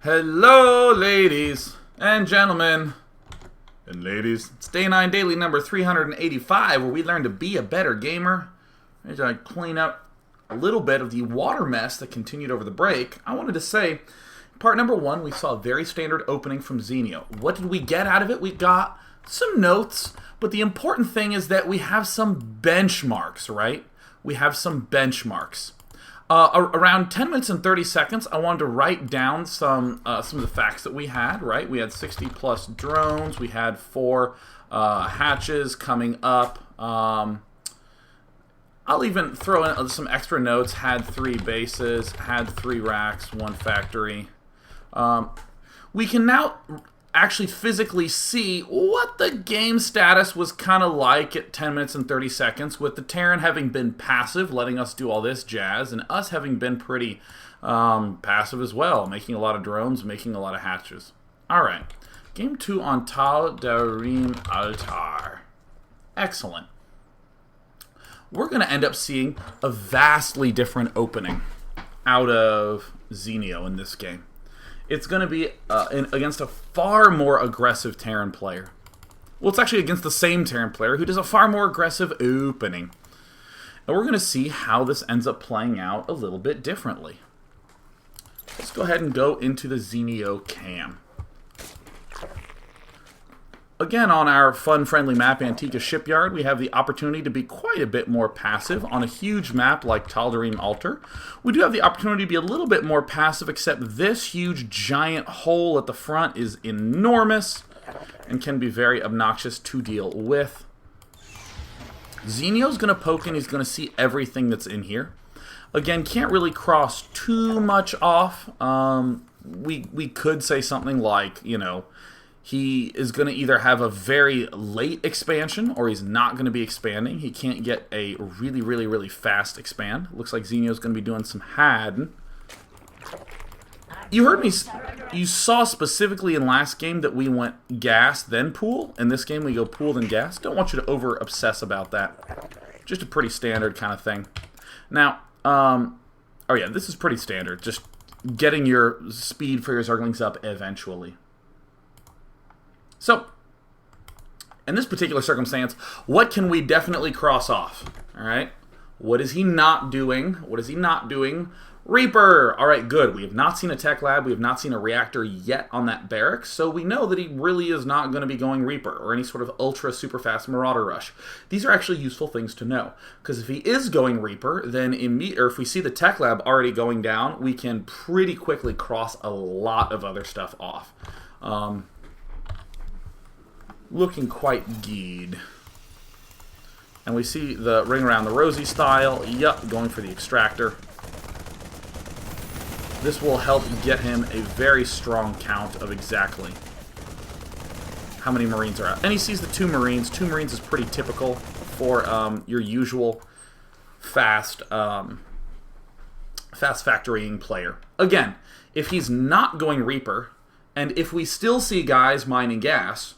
Hello, ladies and gentlemen, and ladies. It's Day 9 Daily number 385, where we learn to be a better gamer. As I clean up a little bit of the water mess that continued over the break, I wanted to say, part number 1, we saw a very standard opening from Zenio. What did we get out of it? We got some notes, but the important thing is that we have some benchmarks, right? We have some benchmarks. Around 10 minutes and 30 seconds, I wanted to write down some of the facts that we had, right? We had 60 plus drones. We had 4 hatches coming up. I'll even throw in some extra notes. Had 3 bases, had 3 racks, 1 factory. We can now actually physically see what the game status was kind of like at 10 minutes and 30 seconds, with the Terran having been passive, letting us do all this jazz, and us having been pretty passive as well, making a lot of drones, making a lot of hatches. Alright, game 2 on Tal Darim Altar. Excellent. We're going to end up seeing a vastly different opening out of Zenio in this game. It's going to be against a far more aggressive Terran player. Well, it's actually against the same Terran player who does a far more aggressive opening. And we're going to see how this ends up playing out a little bit differently. Let's go ahead and go into the Zenio cam. Again, on our fun-friendly map, Antica Shipyard, we have the opportunity to be quite a bit more passive. On a huge map like Tal'Darim Altar, we do have the opportunity to be a little bit more passive, except this huge giant hole at the front is enormous and can be very obnoxious to deal with. Zenio's going to poke in. He's going to see everything that's in here. Again, can't really cross too much off. We could say something like, you know, he is going to either have a very late expansion or he's not going to be expanding. He can't get a really fast expand. Looks like Zenio's going to be doing some had. You heard me. You saw specifically in last game that we went gas, then pool. In this game, we go pool, then gas. Don't want you to over-obsess about that. Just a pretty standard kind of thing. Now, oh yeah, this is pretty standard. Just getting your speed for your Zerglings up eventually. So, in this particular circumstance, what can we definitely cross off? All right. What is he not doing? What is he not doing? Reaper. All right, good. We have not seen a tech lab. We have not seen a reactor yet on that barracks, so we know that he really is not going to be going Reaper or any sort of ultra super fast Marauder rush. These are actually useful things to know, because if he is going Reaper, then if we see the tech lab already going down, we can pretty quickly cross a lot of other stuff off. Looking quite geed. And we see the ring around the rosy style. Yup, going for the extractor. This will help get him a very strong count of exactly how many Marines are out. And he sees the 2 Marines. 2 Marines is pretty typical for your usual fast factorying player. Again, if he's not going Reaper, and if we still see guys mining gas,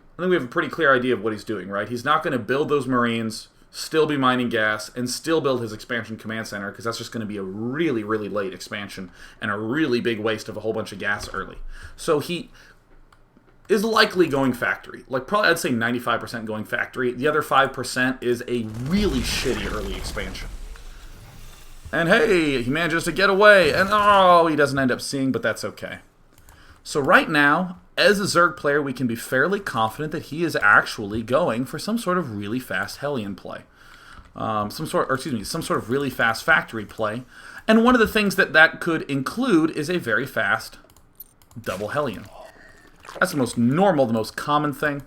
I think we have a pretty clear idea of what he's doing, right? He's not going to build those Marines, still be mining gas, and still build his expansion command center, because that's just going to be a really late expansion and a really big waste of a whole bunch of gas early. So he is likely going factory. Like, probably I'd say 95% going factory. The other 5% is a really shitty early expansion. And hey, he manages to get away, and oh, he doesn't end up seeing, but that's okay. So right now, as a Zerg player, we can be fairly confident that he is actually going for some sort of really fast helion play. Some sort of really fast factory play. And one of the things that could include is a very fast double helion. That's the most normal, the most common thing.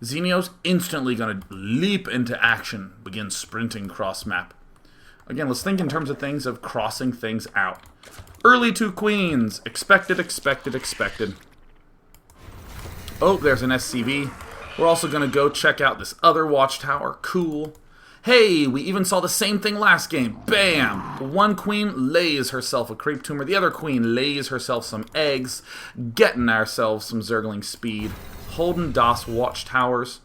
Zenio's instantly going to leap into action, begin sprinting cross-map. Again, let's think in terms of things of crossing things out. Early 2 queens. Expected. Oh, there's an SCV. We're also going to go check out this other watchtower. Cool. Hey, we even saw the same thing last game. Bam! 1 queen lays herself a creep tumor. The other queen lays herself some eggs. Getting ourselves some Zergling speed. Holding DOS watchtowers.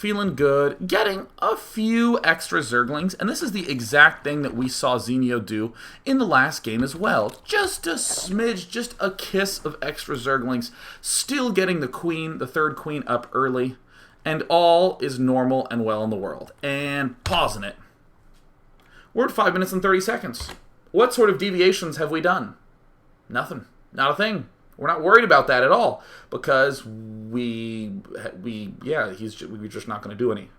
feeling good, getting a few extra Zerglings, and this is the exact thing that we saw Zenio do in the last game as well. Just a smidge, just a kiss of extra Zerglings, still getting the queen, the third queen up early, and all is normal and well in the world. And pausing it. We're at 5 minutes and 30 seconds. What sort of deviations have we done? Nothing. Not a thing. We're not worried about that at all because we're just not going to do any.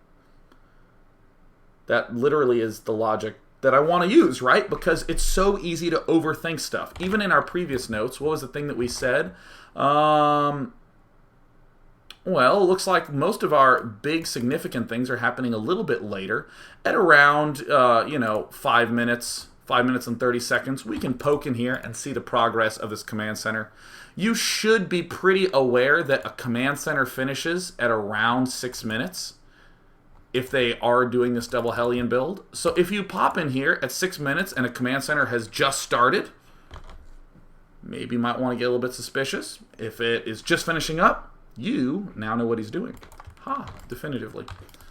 That literally is the logic that I want to use, right? Because it's so easy to overthink stuff. Even in our previous notes, what was the thing that we said? Well, it looks like most of our big significant things are happening a little bit later at around, 5 minutes. 5 minutes and 30 seconds, we can poke in here and see the progress of this command center. You should be pretty aware that a command center finishes at around 6 minutes if they are doing this double helion build. So if you pop in here at 6 minutes and a command center has just started, maybe you might want to get a little bit suspicious. If it is just finishing up, you now know what he's doing. Definitively.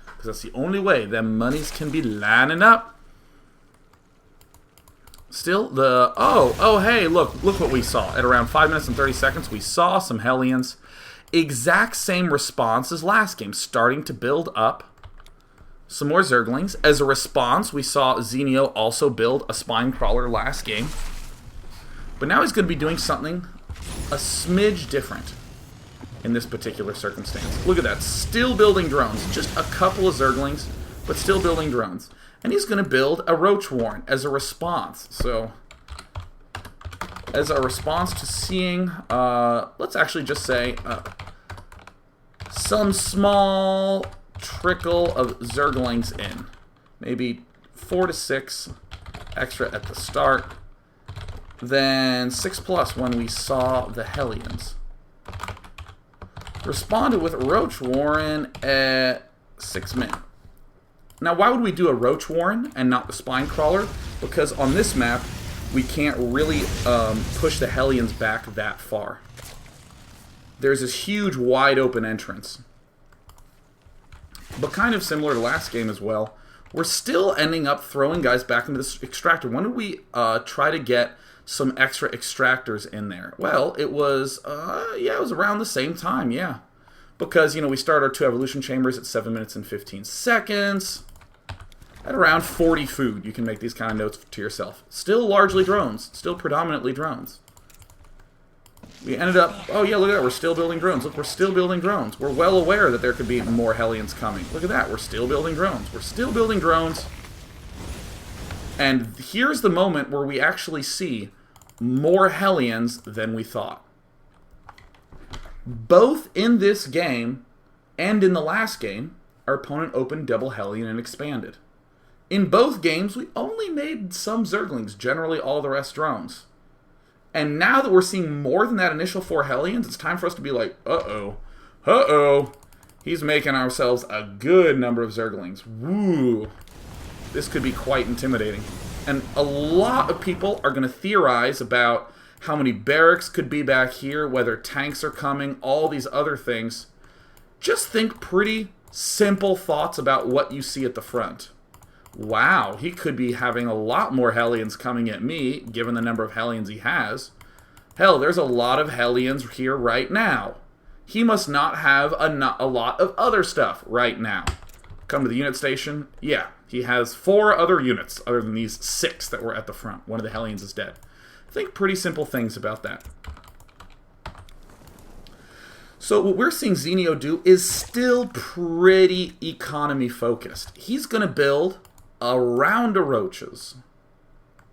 Because that's the only way them monies can be lining up. Still, hey, look what we saw. At around 5 minutes and 30 seconds, we saw some Helions. Exact same response as last game, starting to build up some more Zerglings. As a response, we saw Zenio also build a Spine Crawler last game. But now he's going to be doing something a smidge different in this particular circumstance. Look at that, still building drones. Just a couple of Zerglings, but still building drones. And he's going to build a Roach Warren as a response. So, as a response to seeing, let's actually just say, some small trickle of Zerglings in. Maybe 4 to 6 extra at the start. Then 6+ when we saw the Helions. Responded with Roach Warren at 6 min. Now, why would we do a Roach Warren and not the Spine Crawler? Because on this map, we can't really push the Helions back that far. There's this huge, wide open entrance. But kind of similar to last game as well, we're still ending up throwing guys back into this extractor. When did we try to get some extra extractors in there? Well, it was around the same time, yeah. Because, we start our 2 evolution chambers at 7 minutes and 15 seconds. At around 40 food, you can make these kind of notes to yourself. Still largely drones. Still predominantly drones. We ended up... Oh, yeah, look at that. We're still building drones. Look, we're still building drones. We're well aware that there could be more Helions coming. Look at that. We're still building drones. We're still building drones. And here's the moment where we actually see more Helions than we thought. Both in this game and in the last game, our opponent opened double Helion and expanded. In both games, we only made some Zerglings, generally all the rest drones. And now that we're seeing more than that initial 4 Helions, it's time for us to be like, he's making ourselves a good number of Zerglings. Woo! This could be quite intimidating. And a lot of people are going to theorize about how many barracks could be back here, whether tanks are coming, all these other things. Just think pretty simple thoughts about what you see at the front. Wow, he could be having a lot more Helions coming at me, given the number of Helions he has. Hell, there's a lot of Helions here right now. He must not have a lot of other stuff right now. Come to the unit station. Yeah, he has 4 other units, other than these 6 that were at the front. One of the Helions is dead. Think pretty simple things about that. So what we're seeing Zenio do is still pretty economy focused. He's going to build a round of roaches.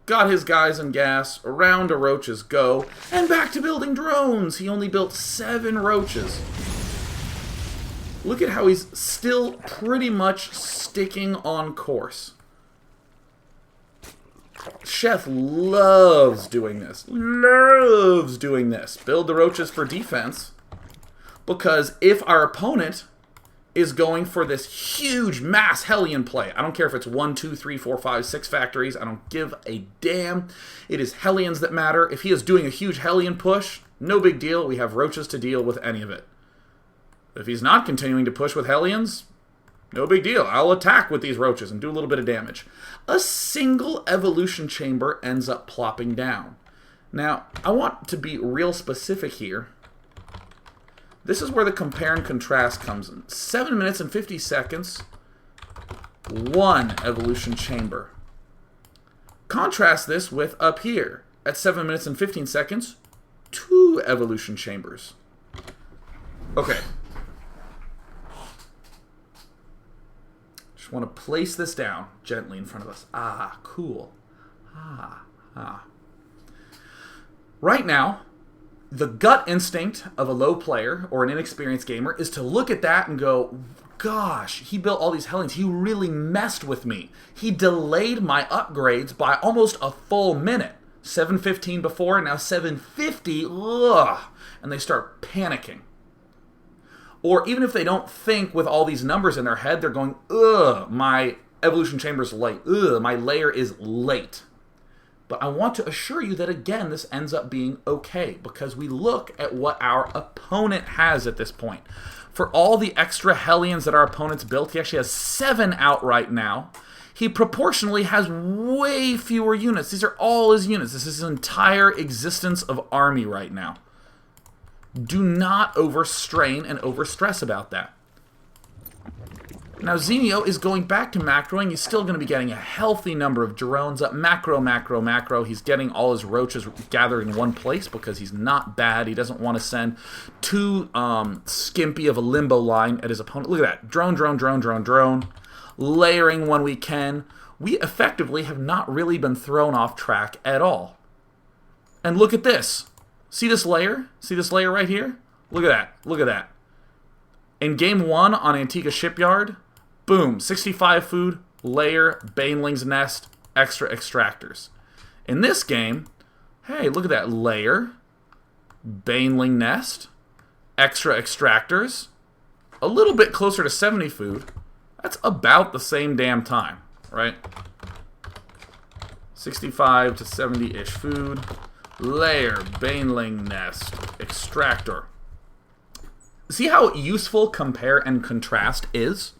Got his guys in gas, a round of roaches go, and back to building drones. He only built 7 roaches. Look at how he's still pretty much sticking on course. Chef loves doing this. Loves doing this. Build the roaches for defense. Because if our opponent is going for this huge mass Helion play, I don't care if it's 1, 2, 3, 4, 5, 6 factories, I don't give a damn. It is Helions that matter. If he is doing a huge Helion push, no big deal. We have roaches to deal with any of it. If he's not continuing to push with Helions, No big deal. I'll attack with these roaches and do a little bit of damage. A single evolution chamber ends up plopping down. Now, I want to be real specific here. This is where the compare and contrast comes in. 7 minutes and 50 seconds, 1 evolution chamber. Contrast this with up here. At 7 minutes and 15 seconds, 2 evolution chambers. Okay. Just want to place this down gently in front of us. Ah, cool. Ah. Right now, the gut instinct of a low player or an inexperienced gamer is to look at that and go, gosh, he built all these helions. He really messed with me. He delayed my upgrades by almost a full minute. 7:15 before, now 7:50. Ugh. And they start panicking. Or even if they don't think with all these numbers in their head, they're going, ugh, my evolution chamber's late. Ugh, my layer is late. But I want to assure you that, again, this ends up being okay because we look at what our opponent has at this point. For all the extra helions that our opponent's built, he actually has 7 out right now. He proportionally has way fewer units. These are all his units. This is his entire existence of army right now. Do not overstrain and overstress about that. Now, Zenio is going back to macroing. He's still going to be getting a healthy number of drones up. Macro. He's getting all his roaches gathered in one place because he's not bad. He doesn't want to send too skimpy of a limbo line at his opponent. Look at that. Drone. Layering when we can. We effectively have not really been thrown off track at all. And look at this. See this layer? See this layer right here? Look at that. In game 1 on Antigua Shipyard, boom, 65 food, layer, baneling's nest, extra extractors. In this game, hey, look at that layer, baneling nest, extra extractors, a little bit closer to 70 food. That's about the same damn time, right? 65 to 70-ish food, layer, baneling nest, extractor. See how useful compare and contrast is?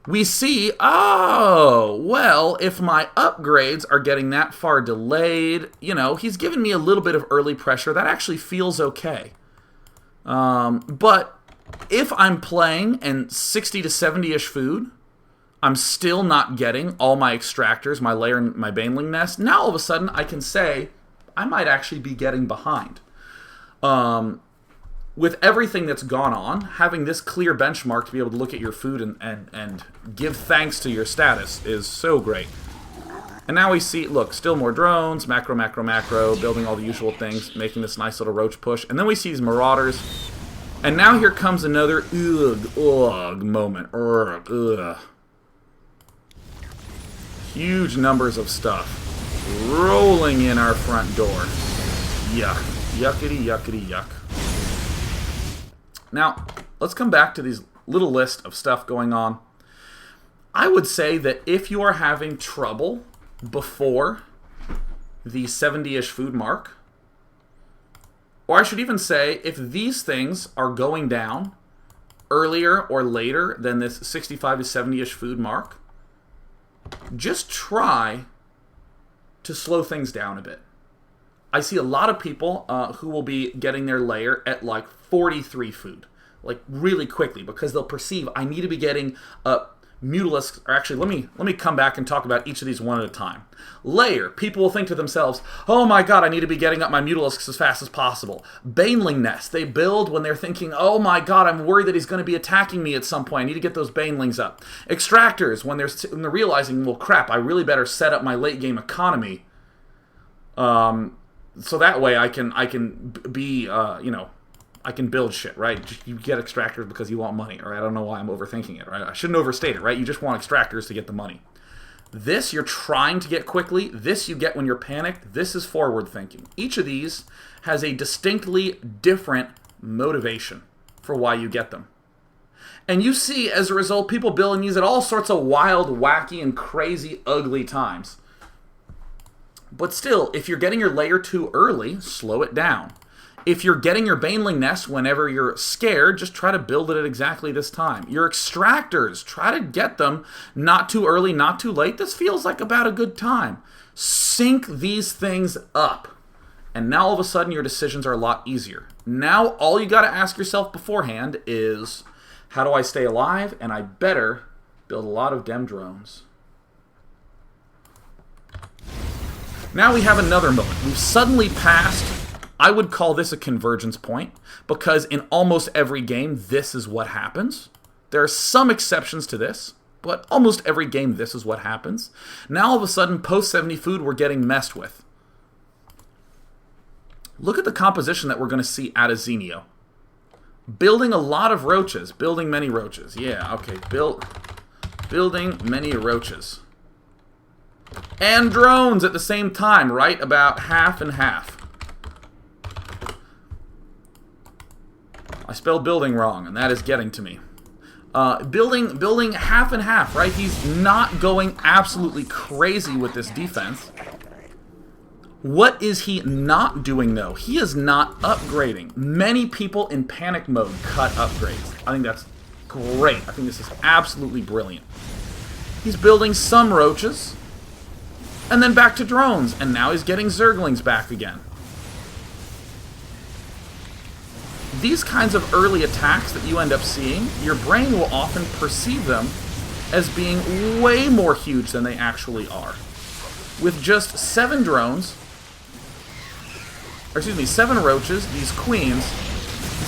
We see, oh, well, if my upgrades are getting that far delayed, he's giving me a little bit of early pressure. That actually feels okay. But if I'm playing and 60 to 70-ish food, I'm still not getting all my extractors, my layer, and my baneling nest. Now, all of a sudden, I can say I might actually be getting behind. With everything that's gone on, having this clear benchmark to be able to look at your food and give thanks to your status is so great. And now we see, look, still more drones, macro, building all the usual things, making this nice little roach push. And then we see these marauders. And now here comes another ugh moment. Ugh. Huge numbers of stuff rolling in our front door. Yuck. Yuckity, yuck. Now, let's come back to these little list of stuff going on. I would say that if you are having trouble before the 70-ish food mark, or I should even say if these things are going down earlier or later than this 65 to 70-ish food mark, just try to slow things down a bit. I see a lot of people who will be getting their layer at like 43 food, like really quickly, because they'll perceive I need to be getting mutalisks. Or actually, let me come back and talk about each of these one at a time. Layer, people will think to themselves, oh my god, I need to be getting up my mutalisks as fast as possible. Baneling nest, they build when they're thinking, oh my god, I'm worried that he's going to be attacking me at some point. I need to get those banelings up. Extractors, when they're realizing, well crap, I really better set up my late game economy. So that way I can be, I can build shit, right? You get extractors because you want money, or I don't know why I'm overthinking it, right? I shouldn't overstate it, right? You just want extractors to get the money. This you're trying to get quickly. This you get when you're panicked. This is forward thinking. Each of these has a distinctly different motivation for why you get them. And you see, as a result, people building these at all sorts of wild, wacky, and crazy, ugly times. But still, if you're getting your layer too early, slow it down. If you're getting your Baneling Nest whenever you're scared, just try to build it at exactly this time. Your extractors, try to get them not too early, not too late. This feels like about a good time. Sync these things up. And now all of a sudden your decisions are a lot easier. Now all you got to ask yourself beforehand is, how do I stay alive? And I better build a lot of dem drones. Now we have another moment. We've suddenly passed, I would call this a convergence point, because in almost every game, this is what happens. There are some exceptions to this, but almost every game, this is what happens. Now all of a sudden, post-70 food, we're getting messed with. Look at the composition that we're going to see out of Zenio. Building a lot of roaches. Building many roaches. Yeah, okay. Building many roaches. And drones at the same time, right? About half and half. I spelled building wrong, and that is getting to me. Building half and half, right? He's not going absolutely crazy with this defense. What is he not doing, though? He is not upgrading. Many people in panic mode cut upgrades. I think that's great. I think this is absolutely brilliant. He's building some roaches, and then back to drones, and now he's getting zerglings back again. These kinds of early attacks that you end up seeing, your brain will often perceive them as being way more huge than they actually are. With just 7 drones, or excuse me, 7 roaches, these queens,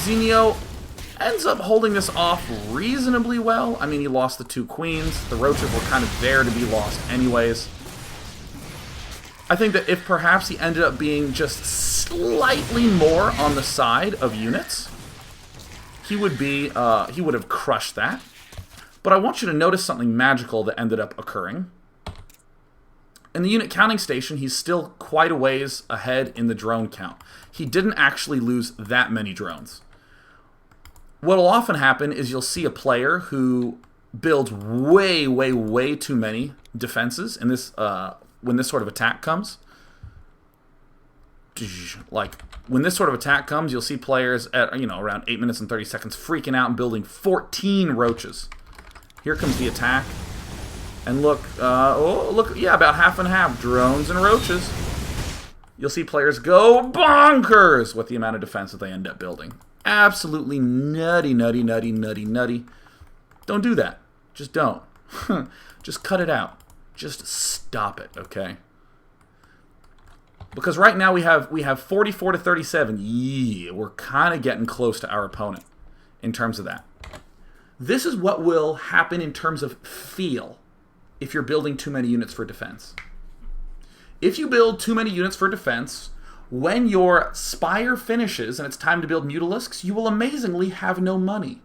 Zenio ends up holding this off reasonably well. I mean, he lost the 2 queens. The roaches were kind of there to be lost anyways. I think that if perhaps he ended up being just slightly more on the side of units, he would have crushed that. But I want you to notice something magical that ended up occurring. In the unit counting station, he's still quite a ways ahead in the drone count. He didn't actually lose that many drones. What'll often happen is you'll see a player who builds way too many defenses in this when this sort of attack comes. Like, when this sort of attack comes, you'll see players at, around 8 minutes and 30 seconds freaking out and building 14 roaches. Here comes the attack. And look, yeah, about half and half. Drones and roaches. You'll see players go bonkers with the amount of defense that they end up building. Absolutely nutty. Don't do that. Just don't. Just cut it out. Just stop it, okay? Because right now we have 44 to 37. Yeah, we're kind of getting close to our opponent in terms of that. This is what will happen in terms of feel if you're building too many units for defense. If you build too many units for defense, when your spire finishes and it's time to build mutalisks, you will amazingly have no money.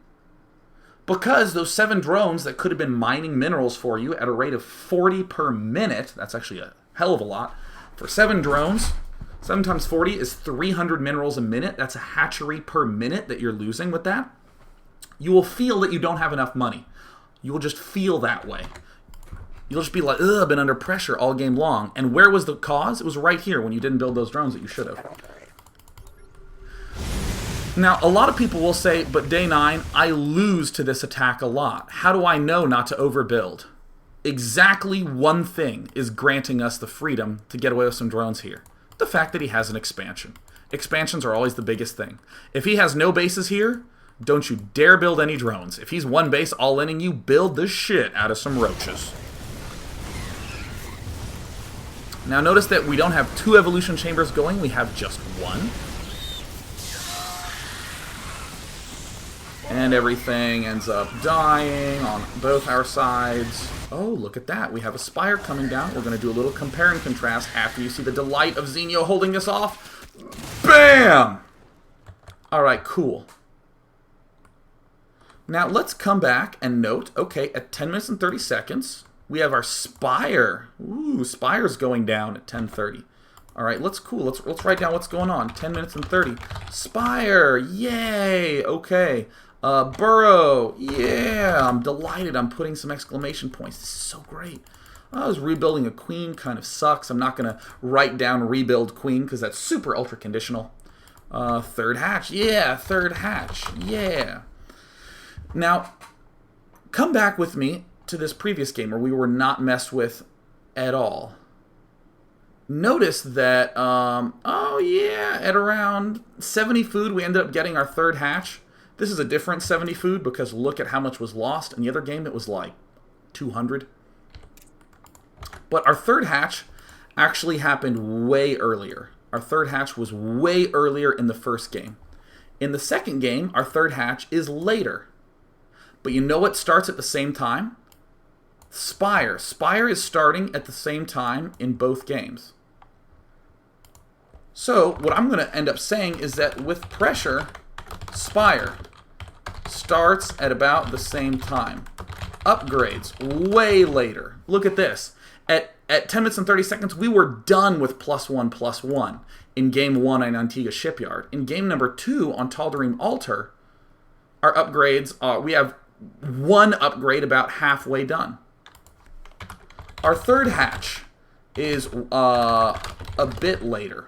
Because those 7 drones that could have been mining minerals for you at a rate of 40 per minute, that's actually a hell of a lot. For 7 drones, 7 times 40 is 300 minerals a minute. That's a hatchery per minute that you're losing with that. You will feel that you don't have enough money. You will just feel that way. You'll just be like, ugh, I've been under pressure all game long. And where was the cause? It was right here when you didn't build those drones that you should have. Now, a lot of people will say, but day 9, I lose to this attack a lot. How do I know not to overbuild? Exactly one thing is granting us the freedom to get away with some drones here. The fact that he has an expansion. Expansions are always the biggest thing. If he has no bases here, don't you dare build any drones. If he's one base all-inning you, build the shit out of some roaches. Now notice that we don't have 2 evolution chambers going, we have just 1. And everything ends up dying on both our sides. Oh, look at that. We have a spire coming down. We're going to do a little compare and contrast after you see the delight of Zenio holding this off. Bam! Alright, cool. Now let's come back and note, okay, at 10 minutes and 30 seconds, we have our spire. Ooh, spire's going down at 10:30. All right, let's write down what's going on. 10 minutes and 30. Spire, yay. Okay. Burrow, yeah. I'm delighted. I'm putting some exclamation points. This is so great. I was rebuilding a queen. Kind of sucks. I'm not going to write down rebuild queen because that's super ultra conditional. Third hatch. Yeah, third hatch. Yeah. Now, come back with me to this previous game where we were not messed with at all. Notice that, oh yeah, at around 70 food, we ended up getting our third hatch. This is a different 70 food because look at how much was lost. In the other game, it was like 200. But our third hatch actually happened way earlier. Our third hatch was way earlier in the first game. In the second game, our third hatch is later. But you know what starts at the same time? Spire. Spire is starting at the same time in both games. So, what I'm going to end up saying is that with pressure, Spire starts at about the same time. Upgrades, way later. Look at this. At 10 minutes and 30 seconds, we were done with +1/+1 in Game 1 on Antigua Shipyard. In Game number 2 on Tal'Darim Altar, our upgrades, we have one upgrade about halfway done. Our third hatch is a bit later.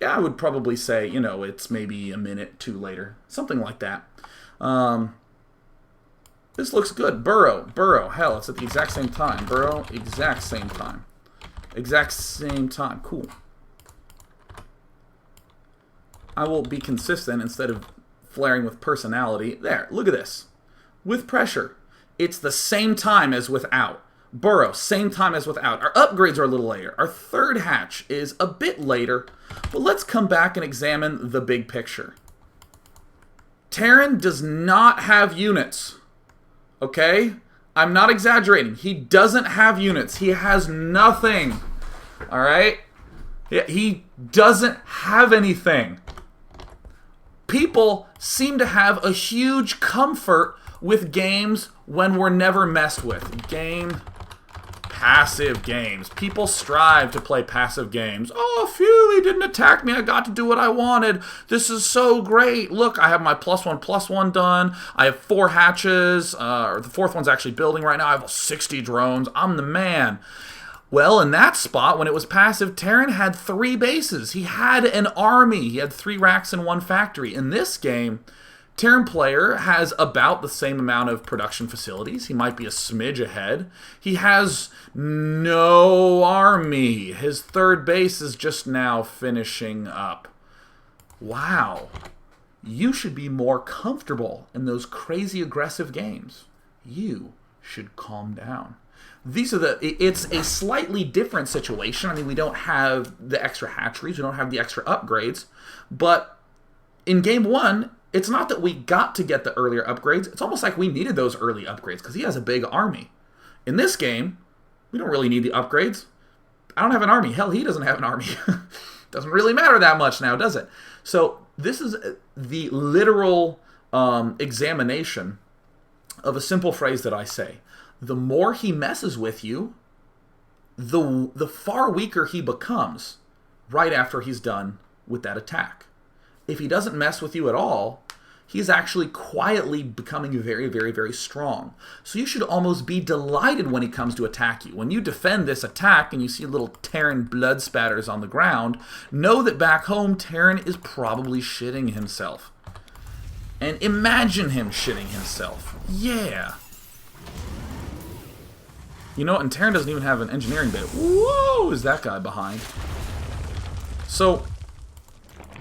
Yeah, I would probably say, you know, it's maybe a minute, 2 later. Something like that. This looks good. Burrow. Hell, it's at the exact same time. Burrow, exact same time. Exact same time. Cool. I will be consistent instead of flaring with personality. There, look at this. With pressure, it's the same time as without. Burrow, same time as without. Our upgrades are a little later. Our third hatch is a bit later. But let's come back and examine the big picture. Terran does not have units. Okay? I'm not exaggerating. He doesn't have units. He has nothing. Alright? He doesn't have anything. People seem to have a huge comfort with games when we're never messed with. Passive games. People strive to play passive games. Oh, phew, he didn't attack me. I got to do what I wanted. This is so great. Look, I have my +1/+1 done. I have 4 hatches. Or the 4th one's actually building right now. I have 60 drones. I'm the man. Well, in that spot, when it was passive, Terran had 3 bases. He had an army. He had 3 racks and 1 factory. In this game, Terran player has about the same amount of production facilities. He might be a smidge ahead. He has no army. His 3rd base is just now finishing up. Wow. You should be more comfortable in those crazy aggressive games. You should calm down. It's a slightly different situation. I mean, we don't have the extra hatcheries. We don't have the extra upgrades. But in Game 1, it's not that we got to get the earlier upgrades. It's almost like we needed those early upgrades because he has a big army. In this game, we don't really need the upgrades. I don't have an army. Hell, he doesn't have an army. Doesn't really matter that much now, does it? So this is the literal examination of a simple phrase that I say. The more he messes with you, the far weaker he becomes right after he's done with that attack. If he doesn't mess with you at all, he's actually quietly becoming very, very, very strong. So you should almost be delighted when he comes to attack you. When you defend this attack and you see little Terran blood spatters on the ground, know that back home, Terran is probably shitting himself. And imagine him shitting himself. Yeah. You know what? And Terran doesn't even have an engineering bit. Whoa, is that guy behind? So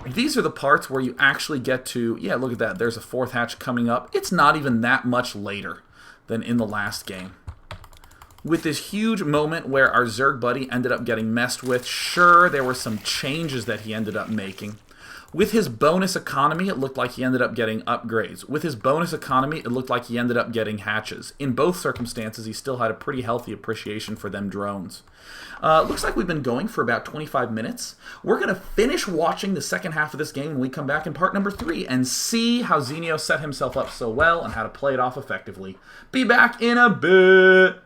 these are the parts where you actually get to, yeah, look at that. There's a 4th hatch coming up. It's not even that much later than in the last game. With this huge moment where our Zerg buddy ended up getting messed with, sure, there were some changes that he ended up making. With his bonus economy, it looked like he ended up getting upgrades. With his bonus economy, it looked like he ended up getting hatches. In both circumstances, he still had a pretty healthy appreciation for them drones. Looks like we've been going for about 25 minutes. We're going to finish watching the second half of this game when we come back in part number 3 and see how Zenio set himself up so well and how to play it off effectively. Be back in a bit.